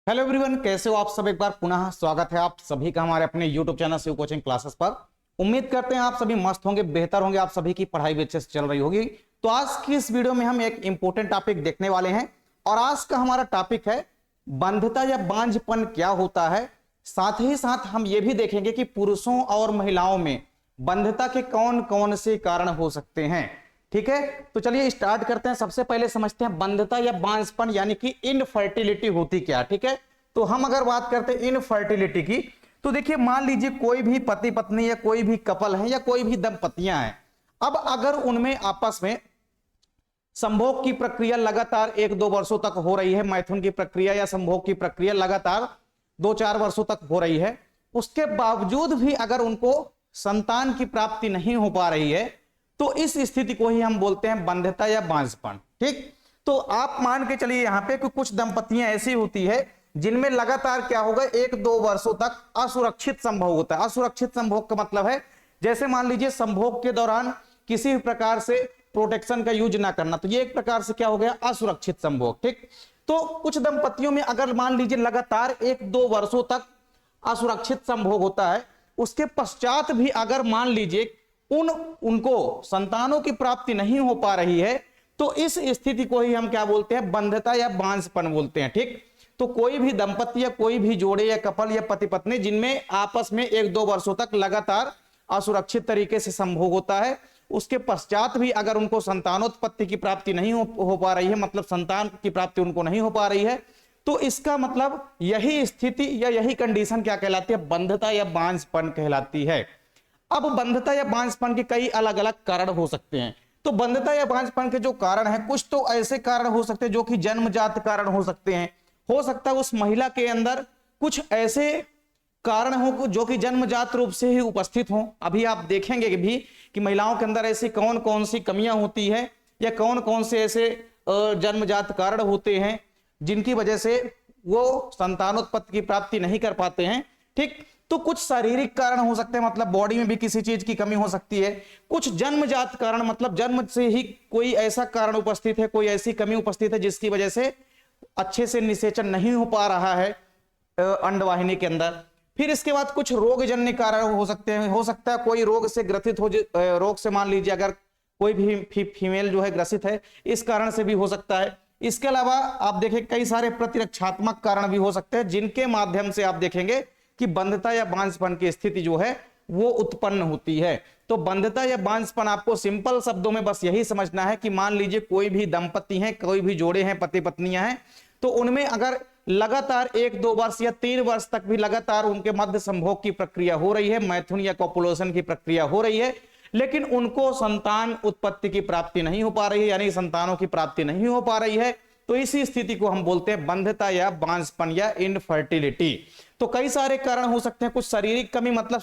Hello everyone, कैसे हो आप सब। एक बार पुनः स्वागत है आप सभी का हमारे अपने YouTube channel Shiv coaching classes पर। उम्मीद करते हैं आप सभी मस्त होंगे, बेहतर होंगे, आप सभी की पढ़ाई भी अच्छे से चल रही होगी। तो आज की इस वीडियो में हम एक इंपॉर्टेंट टॉपिक देखने वाले हैं और आज का हमारा टॉपिक है बंध्यता या बांझपन क्या होता है। साथ ही साथ हम ये भी देखेंगे कि पुरुषों और महिलाओं में बंध्यता के कौन कौन से कारण हो सकते हैं। ठीक है, तो चलिए स्टार्ट करते हैं। सबसे पहले समझते हैं बंध्यता या बांझपन यानी कि इनफर्टिलिटी होती क्या। ठीक है, तो हम अगर बात करते हैं इनफर्टिलिटी की, तो देखिए मान लीजिए कोई भी पति पत्नी या कोई भी कपल है या कोई भी दंपतियां हैं। अब अगर उनमें आपस में संभोग की प्रक्रिया लगातार 1-2 वर्षों तक हो रही है, मैथुन की प्रक्रिया या संभोग की प्रक्रिया लगातार 2-4 वर्षों तक हो रही है, उसके बावजूद भी अगर उनको संतान की प्राप्ति नहीं हो पा रही है, तो इस स्थिति को ही हम बोलते हैं बंध्यता या बांझपन। ठीक, तो आप मान के चलिए यहां पे कि कुछ दंपतियां ऐसी होती है जिनमें लगातार क्या होगा 1-2 वर्षों तक असुरक्षित संभोग होता है। असुरक्षित संभोग का मतलब है जैसे मान लीजिए संभोग के दौरान किसी भी प्रकार से प्रोटेक्शन का यूज ना करना, तो ये एक प्रकार से क्या हो गया असुरक्षित संभोग। ठीक, तो कुछ दंपतियों में अगर मान लीजिए लगातार 1-2 वर्षों तक असुरक्षित संभोग होता है, उसके पश्चात भी अगर मान लीजिए उनको संतानों की प्राप्ति नहीं हो पा रही है, तो इस स्थिति को ही हम क्या बोलते हैं बंध्यता या बांझपन बोलते हैं। ठीक, तो कोई भी दंपति या कोई भी जोड़े या कपल या पति पत्नी जिनमें आपस में 1-2 वर्षों तक लगातार असुरक्षित तरीके से संभोग होता है, उसके पश्चात भी अगर उनको संतानोत्पत्ति की प्राप्ति नहीं हो पा रही है, मतलब संतान की प्राप्ति उनको नहीं हो पा रही है, तो इसका मतलब यही स्थिति या यही कंडीशन क्या कहलाती है बंध्यता या बांझपन कहलाती है। अब बंध्यता या बांझपन के कई अलग अलग कारण हो सकते हैं। तो बंध्यता या बांझपन के जो कारण हैं, कुछ तो ऐसे कारण हो सकते हैं जो कि जन्मजात कारण हो सकते हैं। हो सकता है उस महिला के अंदर कुछ ऐसे कारण हो जो कि जन्मजात रूप से ही उपस्थित हो। अभी आप देखेंगे भी कि महिलाओं के अंदर ऐसी कौन कौन सी कमियां होती है या कौन कौन से ऐसे जन्मजात कारण होते हैं जिनकी वजह से वो संतानोत्पत्ति की प्राप्ति नहीं कर पाते हैं। ठीक, तो कुछ शारीरिक कारण हो सकते हैं, मतलब बॉडी में भी किसी चीज की कमी हो सकती है। कुछ जन्मजात कारण, मतलब जन्म से ही कोई ऐसा कारण उपस्थित है, कोई ऐसी कमी उपस्थित है जिसकी वजह से अच्छे से निषेचन नहीं हो पा रहा है अंडवाहिनी के अंदर। फिर इसके बाद कुछ रोगजन्य कारण हो सकते हैं। हो सकता है कोई रोग से ग्रसित हो, रोग से मान लीजिए अगर कोई भी फीमेल जो है ग्रसित है, इस कारण से भी हो सकता है। इसके अलावा आप देखें कई सारे प्रतिरक्षात्मक कारण भी हो सकते हैं जिनके माध्यम से आप देखेंगे कि बंध्यता या बांझपन की स्थिति जो है वो उत्पन्न होती है। तो बंध्यता या बांझपन आपको सिंपल शब्दों में बस यही समझना है कि मान लीजिए कोई भी दंपति हैं, कोई भी जोड़े हैं, पति पत्नियां हैं, तो उनमें अगर लगातार 1-2 वर्ष या 3 वर्ष तक भी लगातार उनके मध्य संभोग की प्रक्रिया हो रही है, मैथुन या कॉपुलेशन की प्रक्रिया हो रही है, लेकिन उनको संतान उत्पत्ति की प्राप्ति नहीं हो पा रही है, यानी संतानों की प्राप्ति नहीं हो पा रही है, तो इसी स्थिति को हम बोलते हैं बंध्यता या बांझपन या इनफर्टिलिटी। तो कई सारे कारण हो सकते हैं। कुछ शारीरिक कमी, मतलब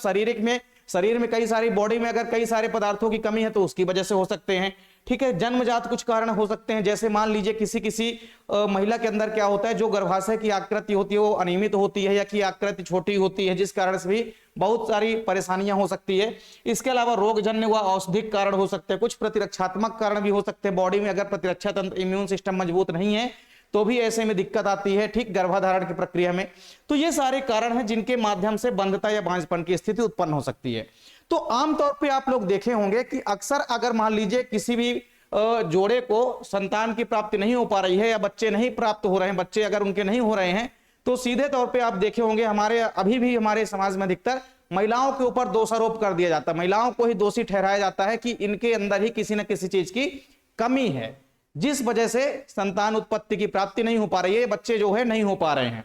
शरीर में कई सारी बॉडी में अगर कई सारे पदार्थों की कमी है तो उसकी वजह से हो सकते हैं। ठीक है, जन्मजात कुछ कारण हो सकते हैं, जैसे मान लीजिए किसी महिला के अंदर क्या होता है, जो गर्भाशय की आकृति होती है वो अनियमित होती है या कि आकृति छोटी होती है, जिस कारण से भी बहुत सारी परेशानियां हो सकती है। इसके अलावा रोगजन्य व औषधिक कारण हो सकते हैं। कुछ प्रतिरक्षात्मक कारण भी हो सकते हैं, बॉडी में अगर प्रतिरक्षा तंत्र इम्यून सिस्टम मजबूत नहीं है तो भी ऐसे में दिक्कत आती है। ठीक, गर्भाधारण की प्रक्रिया में। तो ये सारे कारण हैं जिनके माध्यम से बंध्यता या बांझपन की स्थिति उत्पन्न हो सकती है। तो आमतौर पे आप लोग देखे होंगे कि अक्सर अगर मान लीजिए किसी भी जोड़े को संतान की प्राप्ति नहीं हो पा रही है या बच्चे नहीं प्राप्त हो रहे हैं, बच्चे अगर उनके नहीं हो रहे हैं, तो सीधे तौर पे आप देखे होंगे अभी भी हमारे समाज में अधिकतर महिलाओं के ऊपर दोषारोप कर दिया जाता है। महिलाओं को ही दोषी ठहराया जाता है कि इनके अंदर ही किसी न किसी चीज की कमी है, जिस वजह से संतान उत्पत्ति की प्राप्ति नहीं हो पा रही है, बच्चे जो है नहीं हो पा रहे हैं।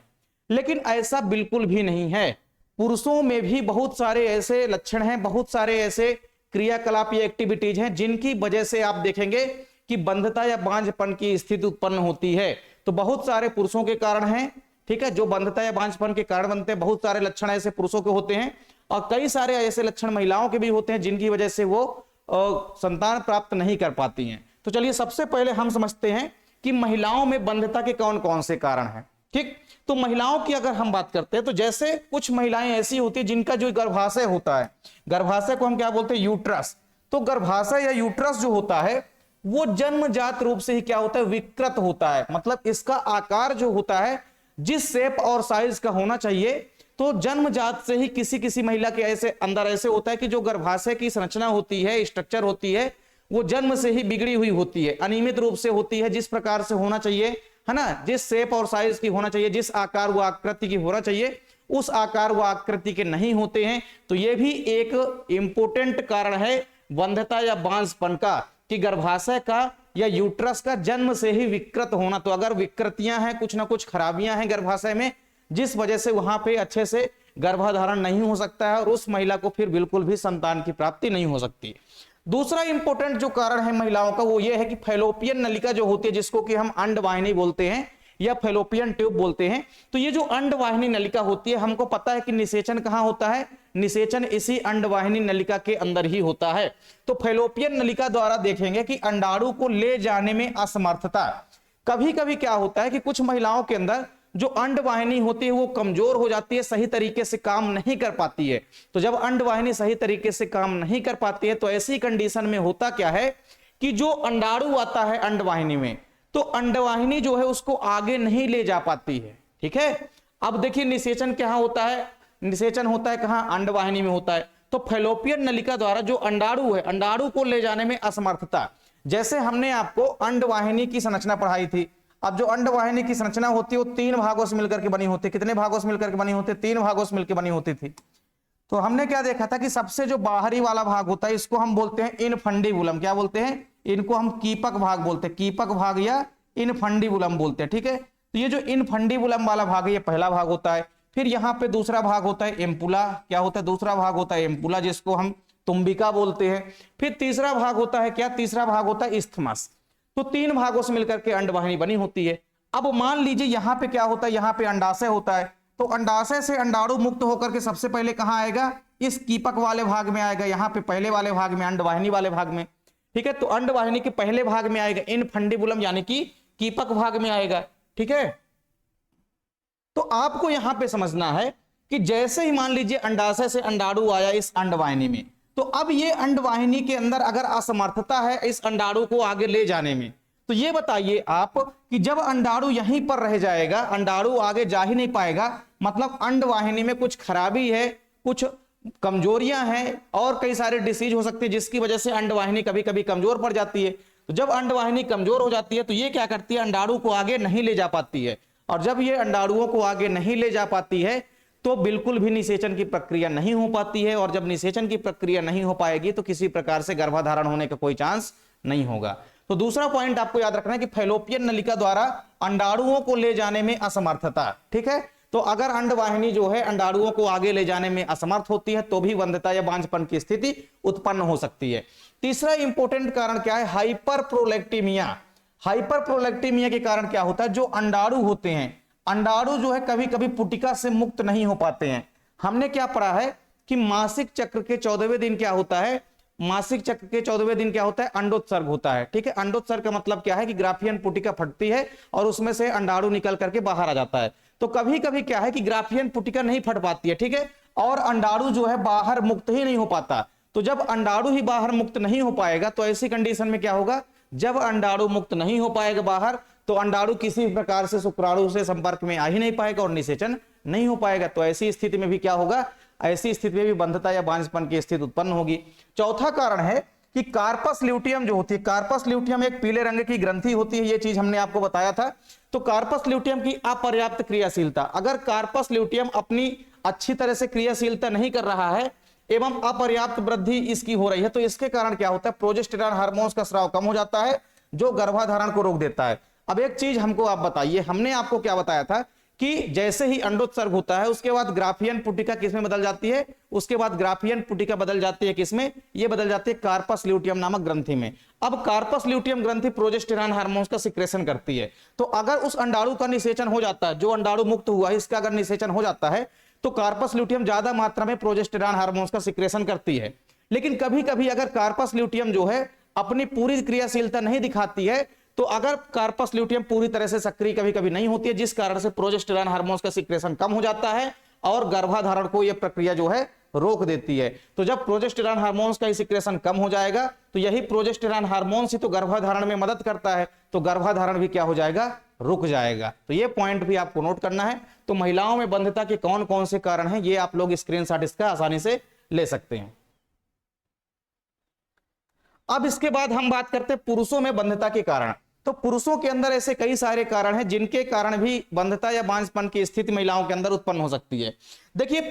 लेकिन ऐसा बिल्कुल भी नहीं है। पुरुषों में भी बहुत सारे ऐसे लक्षण हैं, बहुत सारे ऐसे क्रियाकलाप या एक्टिविटीज हैं जिनकी वजह से आप देखेंगे कि बंध्यता या बांझपन की स्थिति उत्पन्न होती है। तो बहुत सारे पुरुषों के कारण हैं, ठीक है, जो बंध्यता या बांझपन के कारण बनते हैं। बहुत सारे लक्षण ऐसे पुरुषों के होते हैं और कई सारे ऐसे लक्षण महिलाओं के भी होते हैं जिनकी वजह से वो संतान प्राप्त नहीं कर पाती हैं। तो चलिए सबसे पहले हम समझते हैं कि महिलाओं में बंध्यता के कौन कौन से कारण हैं। ठीक, तो महिलाओं की अगर हम बात करते हैं तो जैसे कुछ महिलाएं ऐसी होती है जिनका जो गर्भाशय होता है, गर्भाशय को हम क्या बोलते हैं यूट्रस। तो गर्भाशय या यूट्रस जो होता है वो जन्मजात रूप से ही क्या होता है विकृत होता है, मतलब इसका आकार जो होता है जिस शेप और साइज का होना चाहिए, तो जन्मजात से ही किसी किसी महिला के ऐसे अंदर ऐसे होता है कि जो गर्भाशय की संरचना होती है, स्ट्रक्चर होती है, वो जन्म से ही बिगड़ी हुई होती है, अनियमित रूप से होती है, जिस प्रकार से होना चाहिए, है ना, जिस शेप और साइज की होना चाहिए, जिस आकार व आकृति की होना चाहिए, उस आकार व आकृति के नहीं होते हैं। तो ये भी एक इंपोर्टेंट कारण है वंध्यता या बांझपन का, कि गर्भाशय का या यूट्रस का जन्म से ही विकृत होना। तो अगर विकृतियां हैं, कुछ ना कुछ खराबियां हैं गर्भाशय में, जिस वजह से वहां पे अच्छे से गर्भधारण नहीं हो सकता है और उस महिला को फिर बिल्कुल भी संतान की प्राप्ति नहीं हो सकती। दूसरा इंपॉर्टेंट जो कारण है महिलाओं का, वो ये है कि फैलोपियन नलिका जो होती है, जिसको कि हम अंडवाहिनी बोलते हैं या फैलोपियन ट्यूब बोलते हैं, तो ये जो अंडवाहिनी नलिका होती है, हमको पता है कि निषेचन कहां होता है, निषेचन इसी अंडवाहिनी नलिका के अंदर ही होता है। तो फैलोपियन नलिका द्वारा देखेंगे कि अंडाणु को ले जाने में असमर्थता। कभी कभी क्या होता है कि कुछ महिलाओं के अंदर जो अंडवाहिनी होती है वो कमजोर हो जाती है, सही तरीके से काम नहीं कर पाती है। तो जब अंडवाहिनी सही तरीके से काम नहीं कर पाती है, तो ऐसी कंडीशन में होता क्या है कि जो अंडाणु आता है अंडवाहिनी में, तो अंडवाहिनी जो है उसको आगे नहीं ले जा पाती है। ठीक है, अब देखिए निषेचन क्या होता है, निषेचन होता है कहां, अंडवाहिनी में होता है। तो फैलोपियन नलिका द्वारा जो अंडाणु है, अंडाणु को ले जाने में असमर्थता। जैसे हमने आपको अंडवाहिनी की संरचना पढ़ाई थी। अब जो अंडवाहिनी की संरचना होती है वो 3 भागों से मिलकर के बनी होती है। कितने भागों से मिलकर के बनी होती है? 3 भागों से मिलकर बनी होती थी। तो हमने क्या देखा था कि सबसे जो बाहरी वाला भाग होता है, इसको हम बोलते हैं इनफंडिबुलम। क्या बोलते हैं? इनको हम कीपक भाग बोलते हैं, कीपक भाग या इनफंडिबुलम बोलते हैं। ठीक है, तो ये जो इनफंडिबुलम वाला भाग है, ये पहला भाग होता है। फिर यहाँ पे दूसरा भाग होता है एम्पुला। क्या होता है? दूसरा भाग होता है एम्पुला, जिसको हम तुम्बिका बोलते हैं। फिर तीसरा भाग होता है क्या? तीसरा भाग होता है इस्थमस। तो 3 भागों से मिलकर के अंडवाहिनी बनी होती है। अब मान लीजिए यहाँ पे क्या होता है, यहाँ पे अंडाशय होता है। तो अंडाशय से अंडाणु मुक्त होकर के सबसे पहले कहाँ आएगा? इस कीपक वाले भाग में आएगा, यहाँ पे पहले वाले भाग में, अंडवाहिनी वाले भाग में। ठीक है, तो अंडवाहिनी के पहले भाग में आएगा इनफंडिबुलम, यानी कि कीपक भाग में आएगा। ठीक है, तो आपको यहां पे समझना है कि जैसे ही मान लीजिए अंडाशय से अंडाणु आया इस अंडवाहिनी में, तो अब ये अंडवाहिनी के अंदर अगर असमर्थता है इस अंडाणु को आगे ले जाने में, तो ये बताइए आप कि जब अंडाणु यहीं पर रह जाएगा, अंडाणु आगे जा ही नहीं पाएगा, मतलब अंडवाहिनी में कुछ खराबी है, कुछ कमजोरियां हैं और कई सारे डिसीज हो सकती है, जिसकी वजह से अंडवाहिनी कभी कभी कमजोर पड़ जाती है। तो जब अंडवाहिनी कमजोर हो जाती है तो ये क्या करती है? अंडाणु को आगे नहीं ले जा पाती है। और जब ये अंडाणुओं को आगे नहीं ले जा पाती है तो बिल्कुल भी निषेचन की प्रक्रिया नहीं हो पाती है। और जब निषेचन की प्रक्रिया नहीं हो पाएगी तो किसी प्रकार से गर्भधारण होने का कोई चांस नहीं होगा। तो दूसरा पॉइंट आपको याद रखना है कि फैलोपियन नलिका द्वारा अंडाणुओं को ले जाने में असमर्थता। ठीक है, तो अगर अंडवाहिनी जो है अंडाणुओं को आगे ले जाने में असमर्थ होती है तो भी वंध्यता या बांझपन की स्थिति उत्पन्न हो सकती है। तीसरा इंपॉर्टेंट कारण क्या है? हाइपरप्रोलेक्टिमिया। हाइपरप्रोलेक्टिमिया के कारण क्या होता है? जो अंडाणु होते हैं, अंडाणु जो है कभी कभी पुटिका से मुक्त नहीं हो पाते हैं। हमने क्या पढ़ा है कि मासिक चक्र के 14वें दिन क्या होता है? मासिक चक्र के 14वें दिन क्या होता है? अंडोत्सर्ग होता है। ठीक है, अंडोत्सर्ग का मतलब क्या है कि ग्राफियन पुटिका फटती है और उसमें से अंडाणु निकल करके बाहर आ जाता है। तो कभी कभी क्या है कि ग्राफियन पुटिका नहीं फट पाती है, ठीक है, और अंडाणु जो है बाहर मुक्त ही नहीं हो पाता। तो जब अंडाणु ही बाहर मुक्त नहीं हो पाएगा तो ऐसी कंडीशन में क्या होगा? जब अंडाणु मुक्त नहीं हो पाएगा बाहर, तो अंडाणु किसी प्रकार से शुक्राणु से संपर्क में आ ही नहीं पाएगा और निषेचन नहीं हो पाएगा। तो ऐसी स्थिति में भी क्या होगा? ऐसी स्थिति में भी बंधता या बांझपन की स्थिति उत्पन्न होगी। चौथा कारण है कि कार्पस ल्यूटियम जो होती है, कार्पस ल्यूटियम एक पीले रंग की ग्रंथि होती है, ये चीज हमने आपको बताया था। तो कार्पस ल्यूटियम की अपर्याप्त क्रियाशीलता, अगर कार्पस ल्यूटियम अपनी अच्छी तरह से क्रियाशीलता नहीं कर रहा है एवं अपर्याप्त वृद्धि इसकी हो रही है, तो इसके कारण क्या होता है? प्रोजेस्टेरॉन हार्मोन्स का स्राव कम हो जाता है, जो गर्भधारण को रोक देता है। अब एक चीज हमको आप बताइए, हमने आपको क्या बताया था कि जैसे ही अंडोत्सर्ग होता है उसके बाद ग्राफियन पुटिका किसमें बदल जाती है? उसके बाद ग्राफियन पुटिका बदल जाती है किसमें? ये बदल जाती है कार्पस ल्यूटियम नामक ग्रंथि में। अब कार्पस ल्यूटियम ग्रंथि प्रोजेस्टेरॉन हार्मोन्स का सिक्रेशन करती है। तो अगर उस अंडाणु का निषेचन हो जाता है, जो अंडाणु मुक्त हुआ है इसका अगर निषेचन हो जाता है, तो कार्पस ल्यूटियम ज्यादा मात्रा में प्रोजेस्टेरॉन हार्मोन्स का सिक्रेशन करती है। लेकिन कभी कभी अगर कार्पस ल्यूटियम जो है अपनी पूरी क्रियाशीलता नहीं दिखाती है, तो अगर कार्पस ल्यूटियम पूरी तरह से सक्रिय कभी कभी नहीं होती है, जिस कारण से प्रोजेस्टेरॉन हार्मोन्स का सिक्रेशन कम हो जाता है और गर्भधारण को यह प्रक्रिया जो है रोक देती है। तो जब प्रोजेस्टेरॉन हार्मोन्स का सिक्रेशन कम हो जाएगा तो यही प्रोजेस्टेरॉन हार्मोन्स ही तो गर्भधारण में मदद करता है, तो गर्भधारण भी क्या हो जाएगा? रुक जाएगा। तो ये पॉइंट भी आपको नोट करना है। तो महिलाओं में बंध्यता के कौन कौन से कारण हैं, ये आप लोग स्क्रीनशॉट इसका आसानी से ले सकते हैं। अब इसके बाद हम बात करते हैं पुरुषों में बंध्यता के कारण। तो पुरुषों के अंदर ऐसे कई सारे कारण हैं जिनके कारण भी बंध्यता या बांझपन की स्थिति महिलाओं के अंदर उत्पन्न हो सकती है। देखिए,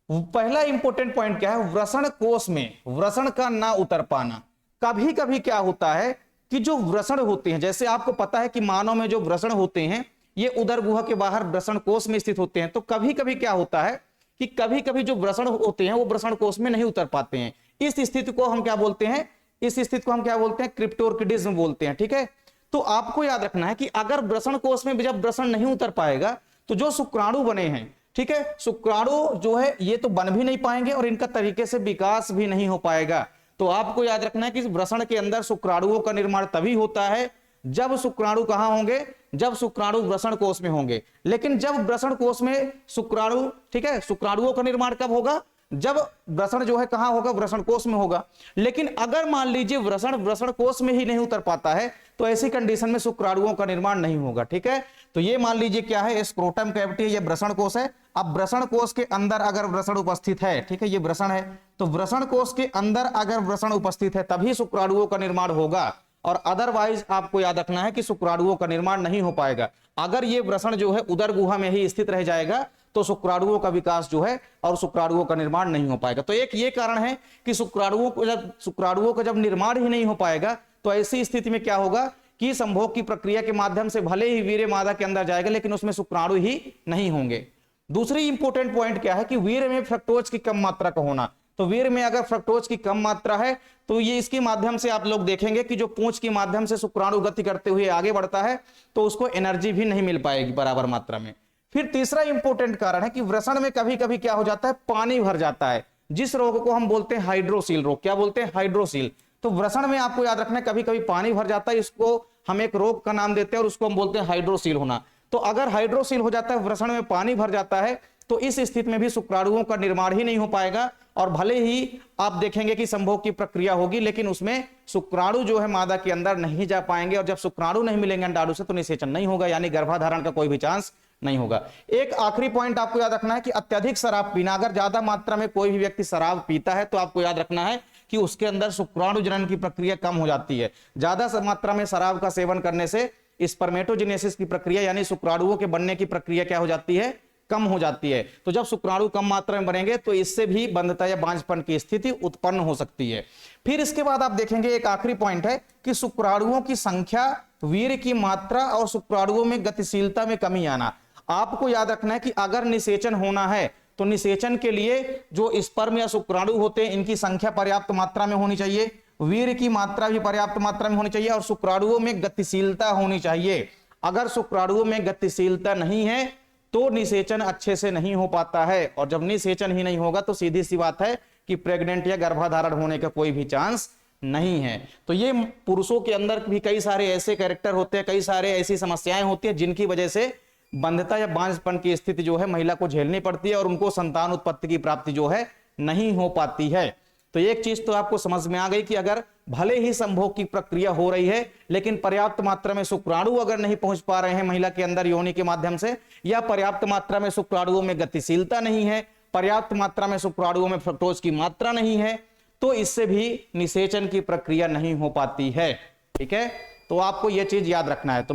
पहला इंपॉर्टेंट पॉइंट क्या है, वृषण कोष में वृषण का ना उतर पाना। कभी कभी क्या होता है कि जो वृषण होते हैं, जैसे आपको पता है कि मानव में जो वृषण होते हैं ये उदर गुहा के बाहर वृषण कोष में स्थित होते हैं। तो कभी कभी क्या होता है कि कभी कभी जो वृषण होते हैं वो वृषण कोष में नहीं उतर पाते हैं। इस स्थिति को हम क्या बोलते हैं, इस स्थिति को हम क्या बोलते हैं, क्रिप्टोर्किडिज्म बोलते हैं। ठीक है, तो आपको याद रखना है कि अगर वृषण कोष में जब वृषण नहीं उतर पाएगा तो जो शुक्राणु बने हैं, ठीक है, शुक्राणु जो है ये तो बन भी नहीं पाएंगे और इनका तरीके से विकास भी नहीं हो पाएगा। तो आपको याद रखना है कि वृषण के अंदर शुक्राणुओं का निर्माण तभी होता है जब शुक्राणु कहां होंगे, जब शुक्राणु वृषण कोष में होंगे। लेकिन जब वृषण कोष में शुक्राणु, ठीक है, शुक्राणुओं का निर्माण कब होगा, जब वृषण जो है कहां होगा, वृषण कोष में होगा। लेकिन अगर मान लीजिए वृषण कोष में ही नहीं उतर पाता है तो ऐसी कंडीशन में शुक्राणुओं का निर्माण नहीं होगा। ठीक है, तो ये मान लीजिए क्या है, स्क्रोटम कैविटी, ये वृषण कोष है। अब वृषण कोष के अंदर अगर वृषण उपस्थित है, ठीक है, ये वृषण है, तो वृषण कोष के अंदर अगर वृषण उपस्थित है तभी शुक्राणुओं का निर्माण होगा, और अदरवाइज आपको याद रखना है कि शुक्राणुओं का निर्माण नहीं हो पाएगा। अगर ये वृषण जो है उदर गुहा में ही स्थित रह जाएगा तो शुक्राणुओं का विकास जो है और शुक्राणुओं का निर्माण नहीं हो पाएगा। तो एक ये कारण है कि शुक्राणुओं का जब निर्माण ही नहीं हो पाएगा तो ऐसी स्थिति में क्या होगा कि संभोग की प्रक्रिया के माध्यम से भले ही वीर्य मादा के अंदर जाएगा लेकिन उसमें शुक्राणु ही नहीं होंगे। दूसरी इंपॉर्टेंट पॉइंट क्या है कि वीर्य में फ्रक्टोज की कम मात्रा का होना। तो वीर्य में अगर फ्रक्टोज की कम मात्रा है तो ये इसके माध्यम से आप लोग देखेंगे कि जो पूंछ के माध्यम से शुक्राणु गति करते हुए आगे बढ़ता है तो उसको एनर्जी भी नहीं मिल पाएगी बराबर मात्रा में। फिर तीसरा इंपॉर्टेंट कारण है कि वृषण में कभी कभी क्या हो जाता है, पानी भर जाता है, जिस रोग को हम बोलते हैं हाइड्रोसील रोग। क्या बोलते हैं, हाइड्रोसील। तो वृषण में आपको याद रखना है कभी कभी पानी भर जाता है, इसको हम एक रोग का नाम देते हैं और उसको हम बोलते हैं हाइड्रोसील होना। तो अगर हाइड्रोसील हो जाता है, वृषण में पानी भर जाता है, तो इस स्थिति में भी शुक्राणुओं का निर्माण ही नहीं हो पाएगा और भले ही आप देखेंगे कि संभोग की प्रक्रिया होगी लेकिन उसमें शुक्राणु जो है मादा के अंदर नहीं जा पाएंगे, और जब शुक्राणु नहीं मिलेंगे अंडाणु से तो निषेचन नहीं होगा, यानी गर्भाधारण का कोई भी चांस नहीं होगा। एक आखिरी पॉइंट आपको याद रखना है कि अत्यधिक शराब पीना। अगर ज्यादा मात्रा में कोई भी व्यक्ति शराब पीता है तो आपको याद रखना है कि उसके अंदर शुक्राणु जनन की प्रक्रिया कम हो जाती है। ज्यादा मात्रा में शराब का सेवन करने से स्पर्मेटोजेनेसिस की प्रक्रिया यानी शुक्राणुओं के बनने की प्रक्रिया क्या हो जाती है, कम हो जाती है। तो जब शुक्राणु कम मात्रा में बनेंगे तो इससे भी बंध्यता या बांझपन की स्थिति उत्पन्न हो सकती है। फिर इसके बाद आप देखेंगे एक आखिरी पॉइंट है कि शुक्राणुओं की संख्या, वीर्य की मात्रा और शुक्राणुओं में गतिशीलता में कमी आना। आपको याद रखना है कि अगर निषेचन होना है तो निषेचन के लिए जो स्पर्म या शुक्राणु होते हैं इनकी संख्या पर्याप्त मात्रा में होनी चाहिए, वीर्य की मात्रा भी पर्याप्त मात्रा में होनी चाहिए और शुक्राणुओं में गतिशीलता होनी चाहिए। अगर शुक्राणुओं में गतिशीलता नहीं है तो निषेचन अच्छे से नहीं हो पाता है, और जब निषेचन ही नहीं होगा तो सीधी सी बात है कि प्रेग्नेंट या गर्भाधारण होने का कोई भी चांस नहीं है। तो ये पुरुषों के अंदर भी कई सारे ऐसे कैरेक्टर होते हैं, कई सारे ऐसी समस्याएं होती है जिनकी वजह से बंध्यता या बांझपन की स्थिति जो है महिला को झेलनी पड़ती है और उनको संतान उत्पत्ति की प्राप्ति जो है नहीं हो पाती है। तो एक चीज तो आपको समझ में आ गई कि अगर भले ही संभोग की प्रक्रिया हो रही है लेकिन पर्याप्त मात्रा में शुक्राणु अगर नहीं पहुंच पा रहे हैं महिला के अंदर योनि के माध्यम से, या पर्याप्त मात्रा में शुक्राणुओं में गतिशीलता नहीं है, पर्याप्त मात्रा में शुक्राणुओं में फ्रक्टोज की मात्रा नहीं है, तो इससे भी निषेचन की प्रक्रिया नहीं हो पाती है। ठीक है, तो आपको यह चीज याद रखना है। तो